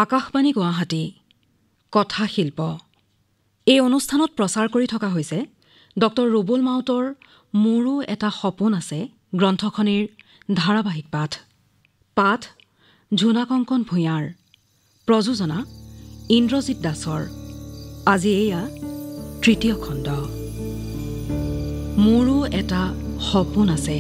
আকাশবাণী গুৱাহাটী কথা শিল্প এই অনুষ্ঠানত প্ৰচাৰ কৰি থকা হৈছে ডক্টৰ ৰুবুল মাউতৰ মোৰো এটা সপোন আছে গ্ৰন্থখনিৰ ধাৰাবাহিক পাঠ ঝুনা কংকন ভূঞাৰ প্ৰযোজনা ইন্দ্ৰজিৎ দাসৰ আজি এয়া তৃতীয় খণ্ড মোৰো এটা সপোন আছে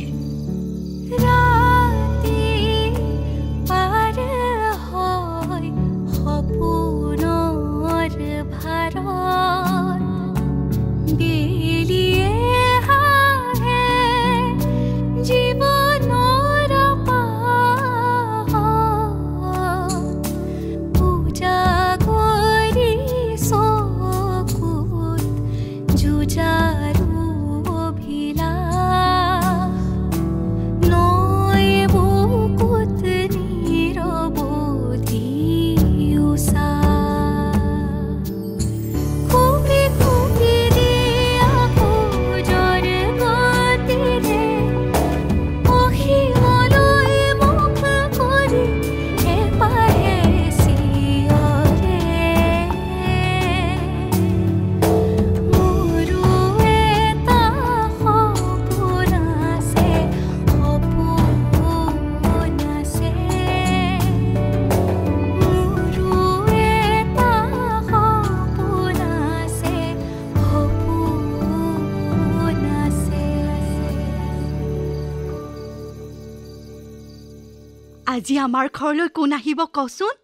আজি আমাৰ ঘৰলৈ কোন আহিব কচোন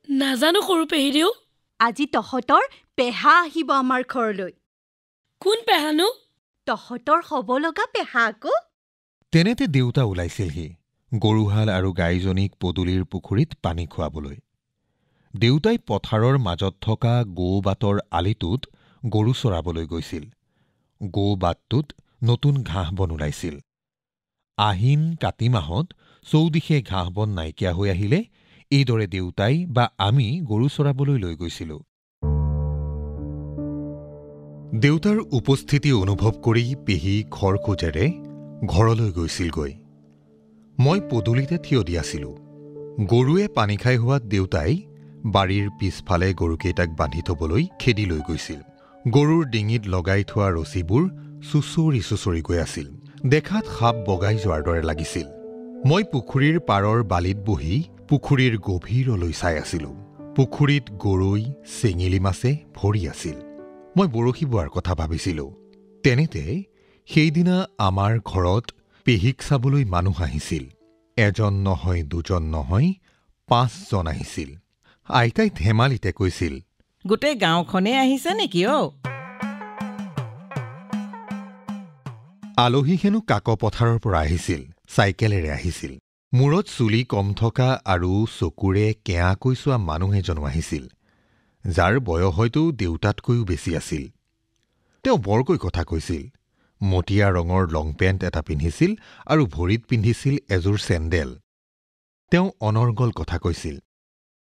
নাজানো সৰু পেহিদেউ আজি তহঁতৰ পেহা আহিব আমাৰ ঘৰলৈ কোন পেহানো তহঁতৰ হ'ব লগা পেহা আকৌ তেনেতে দেউতা ওলাইছিলহি গৰুহাল আৰু গাইজনীক পদুলিৰ পুখুৰীত পানী খুৱাবলৈ দেউতাই পথাৰৰ মাজত থকা গৌবাটৰ আলিটোত গৰু চৰাবলৈ গৈছিল গৌবাটটোত নতুন ঘাঁহ বন ওলাইছিল আহিন কাতি মাহত চৌদিশে ঘাঁহ বন নাইকিয়া হৈ আহিলে এইদৰে দেউতাই বা আমি গৰু চৰাবলৈ লৈ গৈছিলো দেউতাৰ উপস্থিতি অনুভৱ কৰি পেহী খৰখোজেৰে ঘৰলৈ গৈছিলগৈ মই পদুলিতে থিয় দি আছিলো গৰুৱে পানী খাই হোৱাত দেউতাই বাৰীৰ পিছফালে গৰুকেইটাক বান্ধি থবলৈ খেদি লৈ গৈছিল গৰুৰ ডিঙিত লগাই থোৱা ৰছীবোৰ চুচৰি গৈ আছিল দেখাত সাপ বগাই যোৱাৰ দৰে লাগিছিল মই পুখুৰীৰ পাৰৰ বালিত বহি পুখুৰীৰ গভীৰলৈ চাই আছিলো পুখুৰীত গৰৈ চেঙেলী মাছে ভৰি আছিল মই বৰশী বোৱাৰ কথা ভাবিছিলো তেনেতে সেইদিনা আমাৰ ঘৰত পেহীক চাবলৈ মানুহ আহিছিল এজন নহয় দুজন নহয় 5 জন আহিছিল আইতাই ধেমালিতে কৈছিল গোটেই গাঁওখনে আহিছে নেকি আলহী হেনো কাকপথাৰৰ পৰা আহিছিল চাইকেলেৰে আহিছিল মূৰত চুলি কম থকা আৰু চকুৰে কেঁয়াকৈ চোৱা মানুহ এজনো আহিছিল যাৰ বয়স হয়তো দেউতাতকৈও বেছি আছিল তেওঁ বৰকৈ কথা কৈছিল মটিয়া ৰঙৰ লং পেণ্ট এটা পিন্ধিছিল আৰু ভৰিত পিন্ধিছিল এযোৰ চেণ্ডেল তেওঁ অনৰ্গল কথা কৈছিল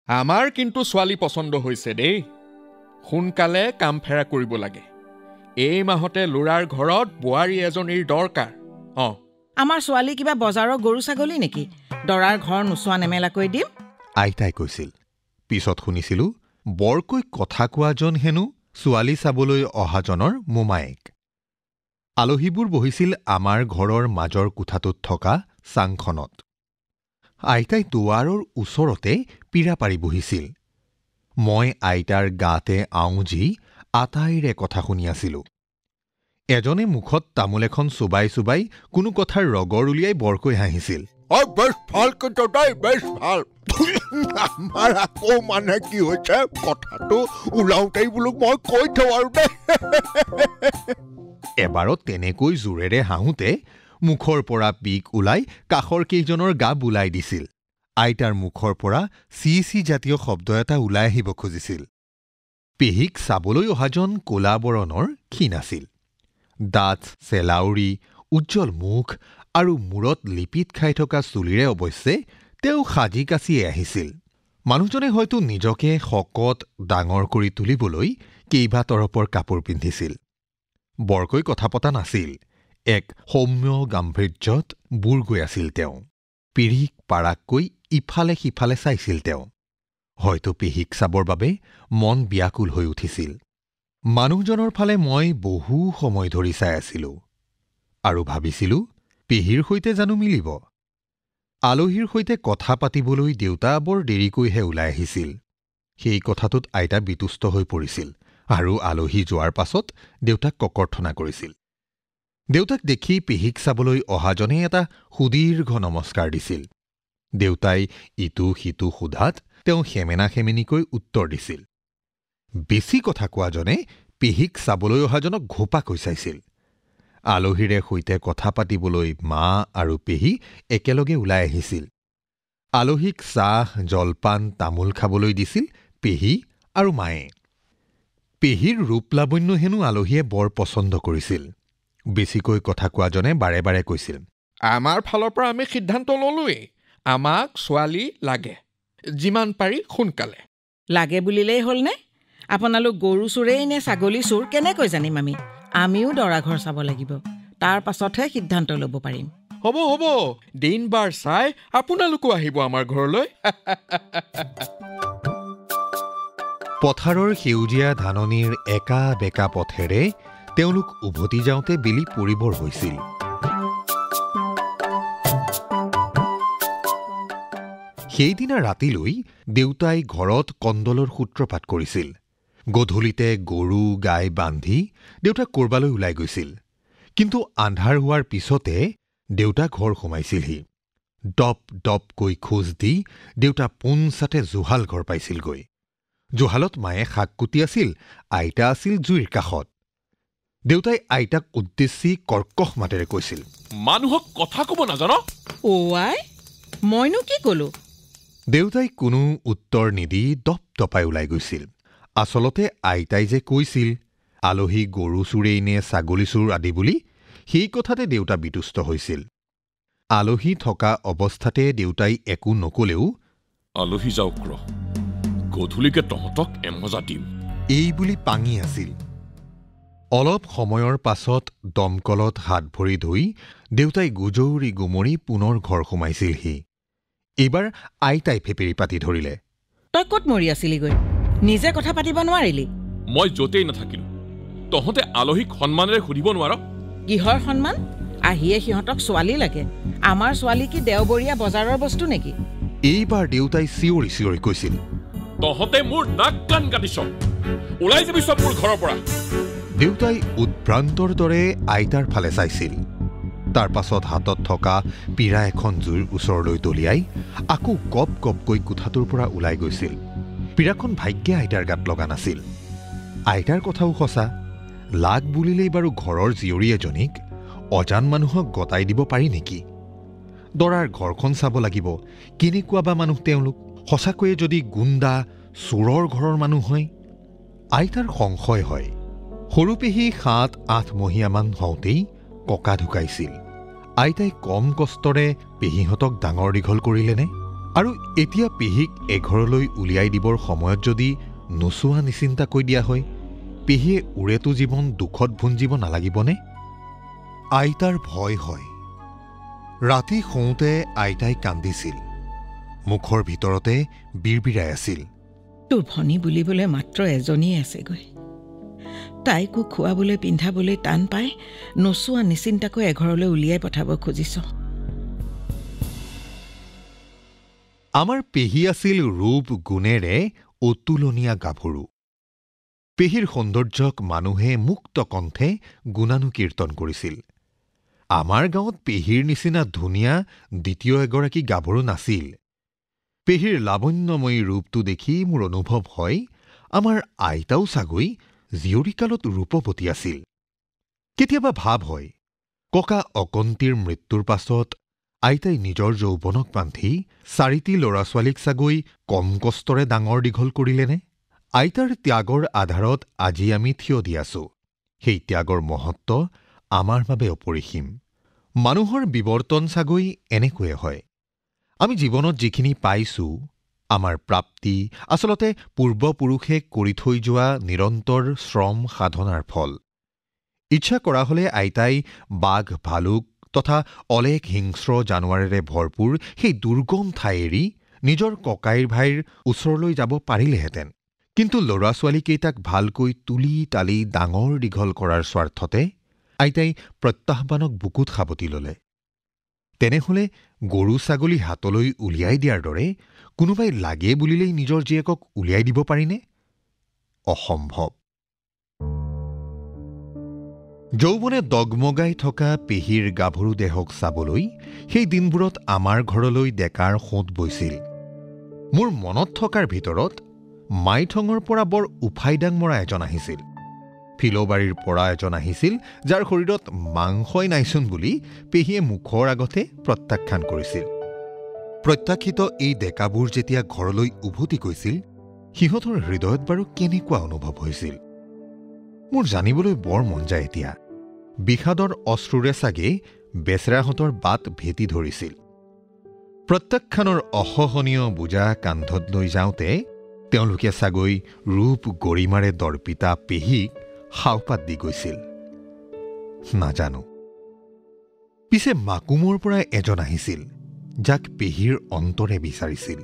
আমাৰ কিন্তু ছোৱালী পছন্দ হৈছে দেই সোনকালে কাম ফেৰা কৰিব লাগে এই মাহতে ল'ৰাৰ ঘৰত বোৱাৰী এজনীৰ দৰকাৰ আমাৰ ছোৱালী কিবা বজাৰৰ গৰু ছাগলী নেকি দৰাৰ ঘৰ নোচোৱা নেমেলাকৈ দিম আইতাই কৈছিল পিছত শুনিছিলো বৰকৈ কথা কোৱাজন হেনো ছোৱালী চাবলৈ অহাজনৰ মোমায়েক আলহীবোৰ বহিছিল আমাৰ ঘৰৰ মাজৰ কোঠাটোত থকা চাংখনত আইতাই দুৱাৰৰ ওচৰতে পীৰা পাৰি বহিছিল মই আইতাৰ গাতে আউজি আটাইৰে কথা শুনি আছিলো এজনে মুখত তামোল এখন চুবাই কোনো কথাৰ ৰগৰ উলিয়াই বৰকৈ হাঁহিছিল বেছ ভাল কিন্তু দেই বেছ ভাল আমাৰ আকৌ মানে কি হৈছে কথাটো ওলাওঁতেই বোলো মই কৈ থওঁ আৰু দে এবাৰত তেনেকৈ জোৰেৰে হাঁহোতে মুখৰ পৰা পিক ওলাই কাষৰ কেইজনৰ গা বুলাই দিছিল আইতাৰ মুখৰ পৰা চি জাতীয় শব্দ এটা ওলাই আহিব খুজিছিল পেহীক চাবলৈ অহাজন ক'লা বৰণৰ ক্ষীণ আছিল দাঁত চেলাউৰি উজ্জ্বল মুখ আৰু মূৰত লিপিত খাই থকা চুলিৰে অৱশ্যে তেওঁ সাজি কাচিয়ে আহিছিল মানুহজনে হয়তো নিজকে শকত ডাঙৰ কৰি তুলিবলৈ কেইবা তৰপৰ কাপোৰ পিন্ধিছিল বৰকৈ কথা পতা নাছিল এক সৌম্য গাম্ভীৰ্যত বুৰ গৈ আছিল তেওঁ পিৰিক পাৰাককৈ ইফালে সিফালে চাইছিল তেওঁ হয়তো পেহীক চাবৰ বাবে মন ব্যাকুল হৈ উঠিছিল। মানুহজনৰ ফালে মই বহু সময় ধৰি চাই আছিলোঁ আৰু ভাবিছিলোঁ পেহীৰ সৈতে জানো মিলিব। আলহীৰ সৈতে কথা পাতিবলৈ দেউতা বৰ দেৰিকৈহে ওলাই আহিছিল। সেই কথাটোত আইতা বিতুষ্ট হৈ পৰিছিল আৰু আলহী যোৱাৰ পাছত দেউতাক ককৰ্থনা কৰিছিল। দেউতাক দেখি পেহীক চাবলৈ অহাজনে এটা সুদীৰ্ঘ নমস্কাৰ দিছিল। দেউতাই ইটো সিটো সোধাত তেওঁ সেমেনা সেমেনিকৈ উত্তৰ দিছিল। বেছি কথা কোৱাজনে পেহীক চাবলৈ অহাজনক ঘোপাকৈ চাইছিল। আলহীৰে সৈতে কথা পাতিবলৈ মা আৰু পেহী একেলগে ওলাই আহিছিল। আলহীক চাহ জলপান তামোল খাবলৈ দিছিল পেহী আৰু মায়ে। পেহীৰ ৰূপ লাৱণ্য হেনো আলহীয়ে বৰ পচন্দ কৰিছিল। বেছিকৈ কথা কোৱাজনে বাৰে বাৰে কৈছিল, আমাৰ ফালৰ পৰা আমি সিদ্ধান্ত ল'লোৱেই, আমাক ছোৱালী লাগে, যিমান পাৰি সোনকালে। লাগে বুলিলেই হ'লনে? আপোনালোক গৰু চোৰেই নে ছাগলী চোৰ কেনেকৈ জানিম আমি? আমিও দৰা ঘৰ চাব লাগিব, তাৰ পাছতহে সিদ্ধান্ত ল'ব পাৰিম। হ'ব হ'ব, দিন বাৰ চাই আপোনালোকো আহিব আমাৰ ঘৰলৈ। পথাৰৰ সেউজীয়া ধাননিৰ একা বেকা পথেৰে তেওঁলোক উভতি যাওঁতে বেলি পৰিবৰ হৈছিল। সেইদিনা ৰাতিলৈ দেউতাই ঘৰত কণ্ডলৰ সূত্ৰপাত কৰিছিল। গধূলিতে গৰু গাই বান্ধি দেউতা কৰবালৈ ওলাই গৈছিল। কিন্তু আন্ধাৰ হোৱাৰ পিছতে দেউতা ঘৰ সোমাইছিলহি। ডপ ডপকৈ খোজ দি দেউতা পোনছাতে জুহাল ঘৰ পাইছিলগৈ। জুহালত মায়ে শাক কুটি আছিল, আইতা আছিল জুইৰ কাষত। দেউতাই আইতাক উদ্দেশ্যি কৰ্কশ মাতেৰে কৈছিল, মানুহক কথা ক'ব নাজান? আই, মইনো কি ক'লো? দেউতাই কোনো উত্তৰ নিদি দপ দপাই ওলাই গৈছিল। আচলতে আইতাই যে কৈছিল আলহী গৰু চোৰেই নে ছাগলী চোৰ আদি বুলি, সেই কথাতে দেউতা বিতুষ্ট হৈছিল। আলহী থকা অৱস্থাতে দেউতাই একো নকলেও আলহী যাওক ৰ, গধূলিকে তহঁতক এমজা দিম, এই বুলি পাঙি আছিল। অলপ সময়ৰ পাছত দমকলত হাত ভৰি ধুই দেউতাই গুজৌৰি গুমৰি পুনৰ ঘৰ সোমাইছিলহি। এইবাৰ আইতাই ফেপেৰি পাতি ধৰিলে, তই ক'ত মৰি আছিলিগৈ? নিজে কথা পাতিব নোৱাৰিলি? মই য'তেই নাথাকিলো, তহঁতে আলহীক সন্মানেৰে সুধিব নোৱাৰ? কিহৰ সন্মান? আহিয়ে সিহঁতক ছোৱালী লাগে। আমাৰ ছোৱালী কি দেওবৰীয়া বজাৰৰ বস্তু নেকি? এইবাৰ দেউতাই চিঞৰি চিঞৰি কৈছিল, তহঁতে মোৰ নাক কাণ কাটিছ, ওলাই যাবি চব মোৰ ঘৰৰ পৰা। দেউতাই উদ্ভ্ৰান্তৰ দৰে আইতাৰ ফালে চাইছিল। তাৰ পাছত হাতত থকা পীৰা এখন জুইৰ ওচৰলৈ দলিয়াই আকৌ গপ গপকৈ কোঠাটোৰ পৰা ওলাই গৈছিল। পীৰাখন ভাগ্যে আইতাৰ গাত লগা নাছিল। আইতাৰ কথাও সঁচা, লাগ বুলিলেই বাৰু ঘৰৰ জীয়ৰী এজনীক অজান মানুহক গতাই দিব পাৰি নেকি? দৰাৰ ঘৰখন চাব লাগিব, কেনেকুৱা বা মানুহ তেওঁলোক? সঁচাকৈয়ে যদি গুণ্ডা চোৰৰ ঘৰৰ মানুহ হয়? আইতাৰ সংশয় হয়। সৰু পেহী ৭-৮ মহীয়ামান হওঁতেই ককা ঢুকাইছিল। আইতাই কম কষ্টৰে পেহীহঁতক ডাঙৰ দীঘল কৰিলেনে? আৰু এতিয়া পেহীক এঘৰলৈ উলিয়াই দিবৰ সময়ত যদি নোচোৱা নিচিন্তাকৈ দিয়া হয়, পেহীয়ে উৰেটো জীৱন দুখত ভুঞ্জিব নালাগিবনে? আইতাৰ ভয় হয়। ৰাতি শোওঁতে আইতাই কান্দিছিল। মুখৰ ভিতৰতে বিৰবিৰাই আছিল, তোৰ ভনী বুলিবলৈ মাত্ৰ এজনীয়ে আছেগৈ। তাইকো খোৱাবলৈ পিন্ধাবলৈ টান পাই নোচোৱা নিচিন্তাকৈ এঘৰলৈ উলিয়াই পঠাব খুজিছ। আমাৰ পেহী আছিল ৰূপ গুণেৰে অতুলনীয়া গাভৰু। পেহীৰ সৌন্দৰ্যক মানুহে মুক্ত কণ্ঠে গুণানুকীৰ্তন কৰিছিল। আমাৰ গাঁৱত পেহীৰ নিচিনা ধুনীয়া দ্বিতীয় এগৰাকী গাভৰু নাছিল। পেহীৰ লাৱণ্যময়ী ৰূপটো দেখি মোৰ অনুভৱ হয় আমাৰ আইতাও চাগৈ জীয়ৰীকালত ৰূপৱতী আছিল। কেতিয়াবা ভাৱ হয়, ককা অকন্তীৰ মৃত্যুৰ পাছত আইতাই নিজৰ যৌৱনক বান্ধি ৪টি ল'ৰা ছোৱালীক চাগৈ কম কষ্টৰে ডাঙৰ দীঘল কৰিলেনে? আইতাৰ ত্যাগৰ আধাৰত আজি আমি থিয় দি আছো। সেই ত্যাগৰ মহত্ব আমাৰ বাবে অপৰিসীম। মানুহৰ বিৱৰ্তন চাগৈ এনেকৈয়ে হয়। আমি জীৱনত যিখিনি পাইছোঁ, আমাৰ প্ৰাপ্তি আচলতে পূৰ্বপুৰুষে কৰি থৈ যোৱা নিৰন্তৰ শ্ৰম সাধনাৰ ফল। ইচ্ছা কৰা হলে আইতাই বাঘ ভালুক তথা অলেখ হিংস্ৰ জানুৱাৰেৰে ভৰপূৰ সেই দুৰ্গম ঠাই এৰি নিজৰ ককাইৰ ভাইৰ ওচৰলৈ যাব পাৰিলেহেঁতেন। কিন্তু ল'ৰা-ছোৱালীকেইটাক ভালকৈ তুলি তালি ডাঙৰ দীঘল কৰাৰ স্বাৰ্থতে আইতাই প্ৰত্যাহ্বানক বুকুত সাৱটি ল'লে। তেনেহ'লে গৰু-ছাগলী হাতলৈ উলিয়াই দিয়াৰ দৰে কোনোবাই লাগে বুলিলেই নিজৰ জীয়েকক উলিয়াই দিব পাৰিনে? অসম্ভৱ। যৌৱনে ডগমগাই থকা পেহীৰ গাভৰু দেহক চাবলৈ সেই দিনবোৰত আমাৰ ঘৰলৈ ডেকাৰ সোঁত বৈছিল। মোৰ মনত থকাৰ ভিতৰত মাইথঙৰ পৰা বৰ উফাইডাং মৰা এজন আহিছিল, ফিলবাৰীৰ পৰা এজন আহিছিল যাৰ শৰীৰত মাংসই নাইচোন বুলি পেহীয়ে মুখৰ আগতে প্ৰত্যাখ্যান কৰিছিল। প্ৰত্যাখ্যিত এই ডেকাবোৰ যেতিয়া ঘৰলৈ উভতি গৈছিল, সিহঁতৰ হৃদয়ত বাৰু কেনেকুৱা অনুভৱ হৈছিল মোৰ জানিবলৈ বৰ মন যায়। এতিয়া বিষাদৰ অশ্ৰুৰে চাগে বেচেৰাহঁতৰ বাট ভেটি ধৰিছিল। প্ৰত্যাখ্যানৰ অসহনীয় বোজা কান্ধত লৈ যাওঁতে তেওঁলোকে চাগৈ ৰূপ গৰিমাৰে দৰ্পিতা পেহীক সাওপাত দি গৈছিল, নাজানো। পিছে মাকুমৰ পৰা এজন আহিছিল যাক পেহীৰ অন্তৰে বিচাৰিছিল।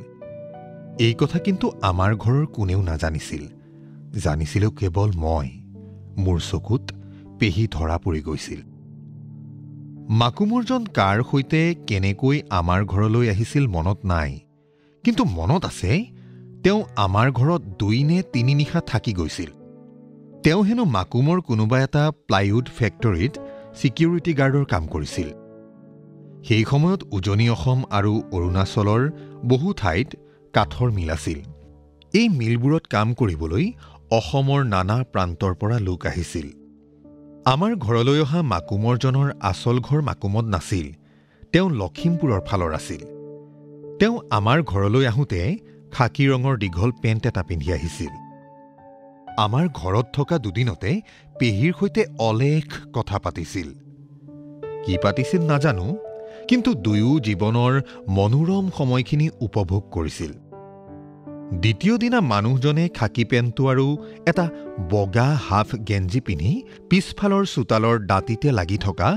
এই কথা কিন্তু আমাৰ ঘৰৰ কোনেও নাজানিছিল, জানিছিলোঁ কেৱল মই। মোৰ চকুত পেহী ধৰা পৰি গৈছিল। মাকুমৰজন কাৰ সৈতে কেনেকৈ আমাৰ ঘৰলৈ আহিছিল মনত নাই, কিন্তু মনত আছে তেওঁ আমাৰ ঘৰত 2 নে 3 নিশা থাকি গৈছিল। তেওঁ হেনো মাকুমৰ কোনোবা এটা প্লাইউড ফেক্টৰীত ছিকিউৰিটি গাৰ্ডৰ কাম কৰিছিল। সেই সময়ত উজনি অসম আৰু অৰুণাচলৰ বহু ঠাইত কাঠৰ মিল আছিল। এই মিলবোৰত কাম কৰিবলৈ অসমৰ নানা প্ৰান্তৰ পৰা লোক আহিছিল। আমাৰ ঘৰলৈ অহা মাকুমৰজনৰ আচল ঘৰ মাকুমত নাছিল, তেওঁ লখিমপুৰৰ ফালৰ আছিল। তেওঁ আমাৰ ঘৰলৈ আহোঁতে খাকী ৰঙৰ দীঘল পেণ্ট এটা পিন্ধি আহিছিল। আমাৰ ঘৰত থকা দুদিনতে পেহীৰ সৈতে অলেখ কথা পাতিছিল। কি পাতিছিল নাজানো, কিন্তু দুয়ো জীৱনৰ মনোৰম সময়খিনি উপভোগ কৰিছিল। দ্বিতীয় দিনা মানুহজনে খাকী পেণ্টটো আৰু এটা বগা হাফ গেঞ্জি পিন্ধি পিছফালৰ চোতালৰ দাঁতিতে লাগি থকা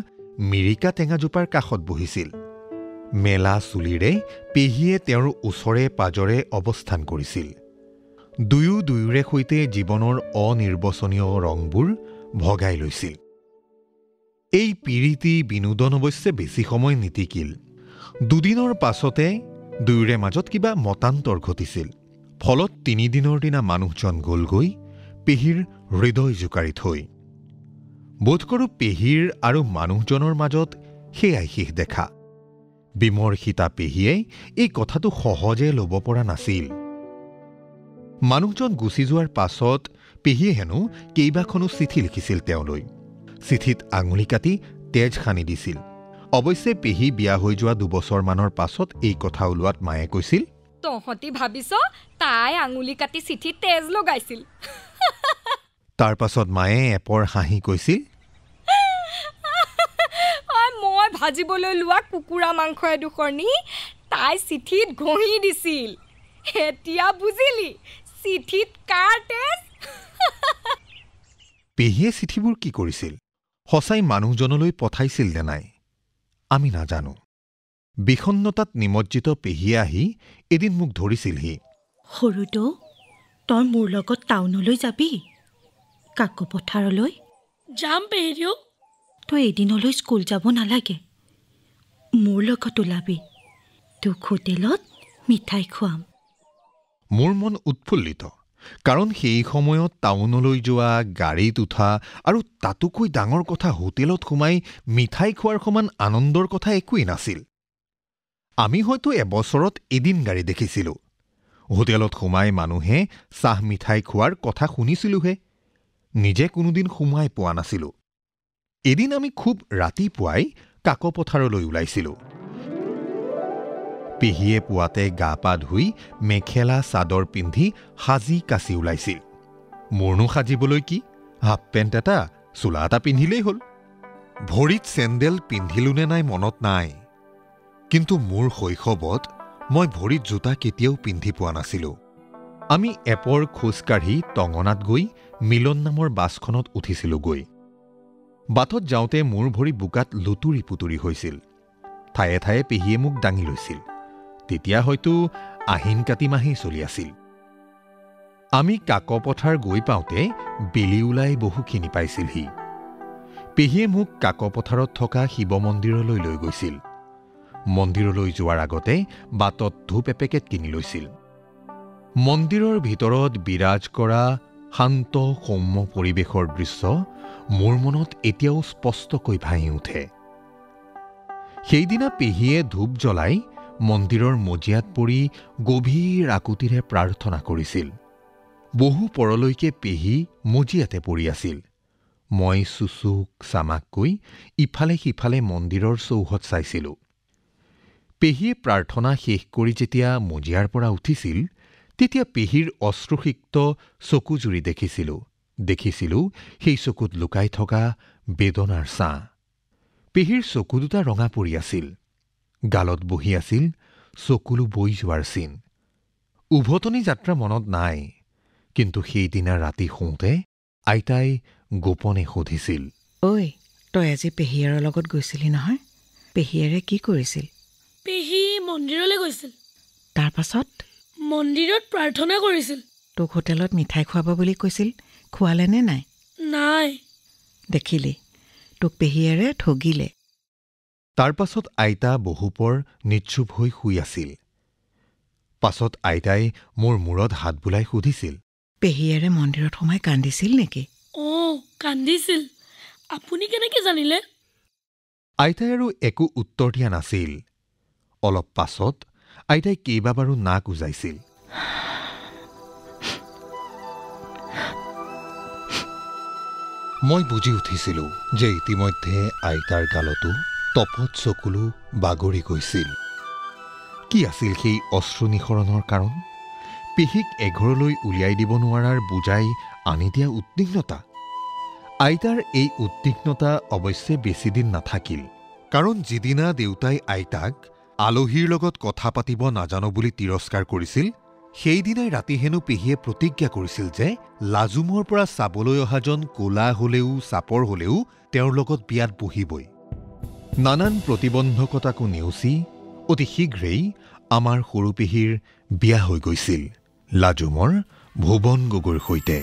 মিৰিকা টেঙাজোপাৰ কাষত বহিছিল। মেলা চুলিৰে পেহীয়ে তেওঁৰ ওচৰে পাজৰে অৱস্থান কৰিছিল। দুয়োৰে সৈতে জীৱনৰ অনিৰ্বচনীয় ৰংবোৰ ভগাই লৈছিল। এই পিৰিতি বিনোদন অৱশ্যে বেছি সময় নিটিকিল। 2 দিনৰ পাছতে দুয়োৰে মাজত কিবা মতান্তৰ ঘটিছিল। ফলত 3 দিনৰ দিনা মানুহজন গ'লগৈ পেহীৰ হৃদয় জোকাৰি থৈ। বোধ কৰোঁ পেহীৰ আৰু মানুহজনৰ মাজত সেয়াই শেষ দেখা। বিমৰ্ষিতা পেহীয়ে এই কথাটো সহজে ল'ব পৰা নাছিল। মানুহজন গুচি যোৱাৰ পাছত পেহীয়ে হেনো কেইবাখনো চিঠি লিখিছিল তেওঁলৈ। চিঠিত আঙুলি কাটি তেজ সানি দিছিল। অৱশ্যে পেহী বিয়া হৈ যোৱা 2 বছৰমানৰ পাছত এই কথা ওলোৱাত মায়ে কৈছিল, তহঁতি ভাবিছ তাই আঙুলি কাটি চিঠিত তেজ লগাইছিল। তাৰ পাছত মায়ে এপৰ হাঁহি কৈছিল, মই ভাজিবলৈ লোৱা কুকুৰা মাংস এডোখৰ নি তাই চিঠিত ঘঁহি দিছিল। এতিয়া বুজিলি চিঠিত কাৰ তেজ? পেহীয়ে চিঠিবোৰ কি কৰিছিল? সঁচাই মানুহজনলৈ পঠাইছিল নে নাই আমি নাজানো। বিষণ্ণতাত নিমজ্জিত পেহীয়ে আহি এদিন মোক ধৰিছিলহি। সৰুটো, তই মোৰ লগত টাউনলৈ যাবি? কাকো পথাৰলৈ? যাম পেহিদেউ। তই এদিনলৈ স্কুল যাব নালাগে, মোৰ লগত ওলাবি। তোক হোটেলত মিঠাই খুৱাম। মোৰ মন উৎফুল্লিত, কাৰণ সেই সময়ত টাউনলৈ যোৱা, গাড়ীত উঠা আৰু তাতোকৈ ডাঙৰ কথা হোটেলত সোমাই মিঠাই খোৱাৰ সমান আনন্দৰ কথা একোৱেই নাছিল। আমি হয়তো এবছৰত এদিন গাড়ী দেখিছিলোঁ। হোটেলত সোমাই মানুহে চাহ মিঠাই খোৱাৰ কথা শুনিছিলোঁহে, নিজে কোনোদিন সোমাই পোৱা নাছিলোঁ। এদিন আমি খুব ৰাতিপুৱাই কাকপথাৰলৈ ওলাইছিলোঁ। পেহীয়ে পুৱাতে গা পা ধুই মেখেলা চাদৰ পিন্ধি সাজি কাচি ওলাইছিল। মোৰনো সাজিবলৈ কি, হাফ পেণ্ট এটা চোলা এটা পিন্ধিলেই হ'ল। ভৰিত চেণ্ডেল পিন্ধিলোঁ নে নাই মনত নাই, কিন্তু মোৰ শৈশৱত মই ভৰিত জোতা কেতিয়াও পিন্ধি পোৱা নাছিলোঁ। আমি এপৰ খোজকাঢ়ি টঙনাত গৈ মিলন নামৰ বাছখনত উঠিছিলোঁগৈ। বাটত যাওঁতে মোৰ ভৰি বোকাত লুতুৰি পুতুৰি হৈছিল। ঠায়ে ঠায়ে পেহীয়ে মোক দাঙি লৈছিল। তেতিয়া হয়তো আহিন কাতি মাহেই চলি আছিল। আমি কাকপথাৰ গৈ পাওঁতে বেলি ওলাই বহুখিনি পাইছিলহি। পেহীয়ে মোক কাকপথাৰত থকা শিৱ মন্দিৰলৈ লৈ গৈছিল। মন্দিৰলৈ যোৱাৰ আগতে বাটত ধূপ এপেকেট কিনি লৈছিল। মন্দিৰৰ ভিতৰত বিৰাজ কৰা শান্ত সৌম্য পৰিৱেশৰ দৃশ্য মোৰ মনত এতিয়াও স্পষ্টকৈ ভাহি উঠে। সেইদিনা পেহীয়ে ধূপ জ্বলাই মন্দিৰৰ মজিয়াত পৰি গভীৰ আকুতিৰে প্ৰাৰ্থনা কৰিছিল। বহু পৰলৈকে পেহী মজিয়াতে পৰি আছিল। মই চুচুক চামাককৈ ইফালে সিফালে মন্দিৰৰ চৌহদ চাইছিলোঁ। পেহীয়ে প্ৰাৰ্থনা শেষ কৰি যেতিয়া মজিয়াৰ পৰা উঠিছিল, তেতিয়া পেহীৰ অশ্ৰুসিক্ত চকুজুৰি দেখিছিলোঁ সেই চকুত লুকাই থকা বেদনাৰ ছাঁ। পেহীৰ চকু দুটা ৰঙা পৰি আছিল। গালত বহি আছিল চকুলো বৈ যোৱাৰ চিন। উভতনি যাত্ৰা মনত নাই, কিন্তু সেইদিনা ৰাতি শুওঁতে আইতাই গোপনে সুধিছিল, ঐ তই আজি পেহীয়াৰৰ লগত গৈছিলি নহয়? পেহীয়াৰে কি কৰিছিল? পেহী মন্দিৰলৈ গৈছিল। তাৰ পাছত মন্দিৰত প্ৰাৰ্থনা কৰিছিল। তোক হোটেলত মিঠাই খুৱাব বুলি কৈছিল, খোৱালে নে নাই? নাই। দেখিলি, তোক পেহীয়াৰে ঠগিলে। তাৰ পাছত আইতা বহুপৰ নিশ্চুপ হৈ শুই আছিল। পাছত আইতাই মোৰ মূৰত হাত বুলাই সুধিছিল, পেহীয়াৰে মন্দিৰত সোমাই কান্দিছিল নেকি? কান্দিছিল। আপুনি কেনেকৈ জানিলে? আইতাই আৰু একো উত্তৰ দিয়া নাছিল। অলপ পাছত আইতাই কেইবাবাৰো নাক উজাইছিল। মই বুজি উঠিছিলোঁ যে ইতিমধ্যে আইতাৰ গালতো তপত চকুলো বাগৰি গৈছিল। কি আছিল সেই অশ্ৰুনিসৰণৰ কাৰণ? পেহীক এঘৰলৈ উলিয়াই দিব নোৱাৰাৰ বুজাই আনি দিয়া উদ্বিগ্নতা। আইতাৰ এই উদ্বিগ্নতা অৱশ্যে বেছিদিন নাথাকিল। কাৰণ যিদিনা দেউতাই আইতাক আলহীৰ লগত কথা পাতিব নাজানো বুলি তিৰস্কাৰ কৰিছিল, সেইদিনাই ৰাতি হেনো পেহীয়ে প্ৰতিজ্ঞা কৰিছিল যে লাজুমৰ পৰা চাবলৈ অহাজন ক'লা হলেও চাপৰ হলেও তেওঁৰ লগত বিয়াত বহিবই। নানান প্ৰতিবন্ধকতাকো নেওচি অতি শীঘ্ৰেই আমাৰ সৰু পেহীৰ বিয়া হৈ গৈছিল লাজুমৰ ভুৱন গগৈৰ সৈতে।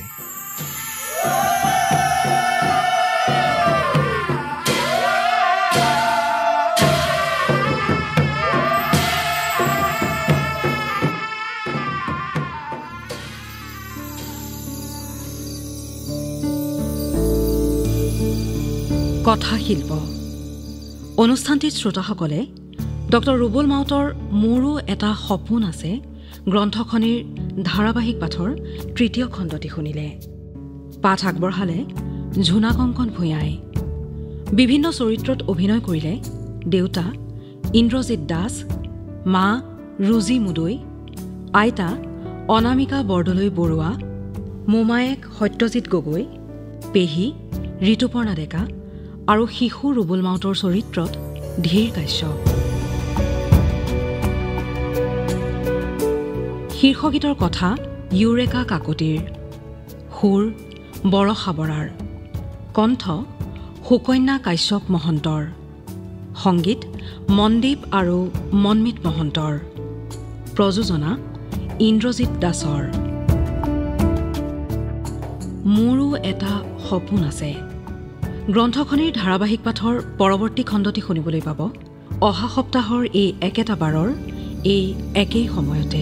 কথাশিল্প অনুষ্ঠানটিত শ্ৰোতাসকলে ডক্টৰ ৰুবুল মাউতৰ মোৰো এটা সপোন আছে গ্ৰন্থখনিৰ ধাৰাবাহিক পাঠৰ ৩য় খণ্ডটি শুনিলে। পাঠ আগবঢ়ালে ঝুনা কংকন ভূঞাই। বিভিন্ন চৰিত্ৰত অভিনয় কৰিলে দেউতা ইন্দ্ৰজিৎ দাস, মা ৰুজি মুদৈ, আইতা অনামিকা বৰদলৈ বৰুৱা, মোমায়েক সত্যজিৎ গগৈ, পেহী ঋতুপৰ্ণা ডেকা আৰু শিশু ৰুবুল মাউতৰ চৰিত্ৰত ধীৰ কাশ্যপ। শীৰ্ষগীতৰ কথা ইউৰেকা কাকতিৰ, সুৰ বৰষা বৰাৰ, কণ্ঠ সুকন্যা কাশ্যপ মহন্তৰ, সংগীত মনদীপ আৰু মনমিত মহন্তৰ, প্ৰযোজনা ইন্দ্ৰজিৎ দাসৰ। মোৰো এটা সপোন আছে গ্ৰন্থখনিৰ ধাৰাবাহিক পাঠৰ পৰৱৰ্তী খণ্ডটি শুনিবলৈ পাব অহা সপ্তাহৰ এই একেটা বাৰৰ এই একেই সময়তে।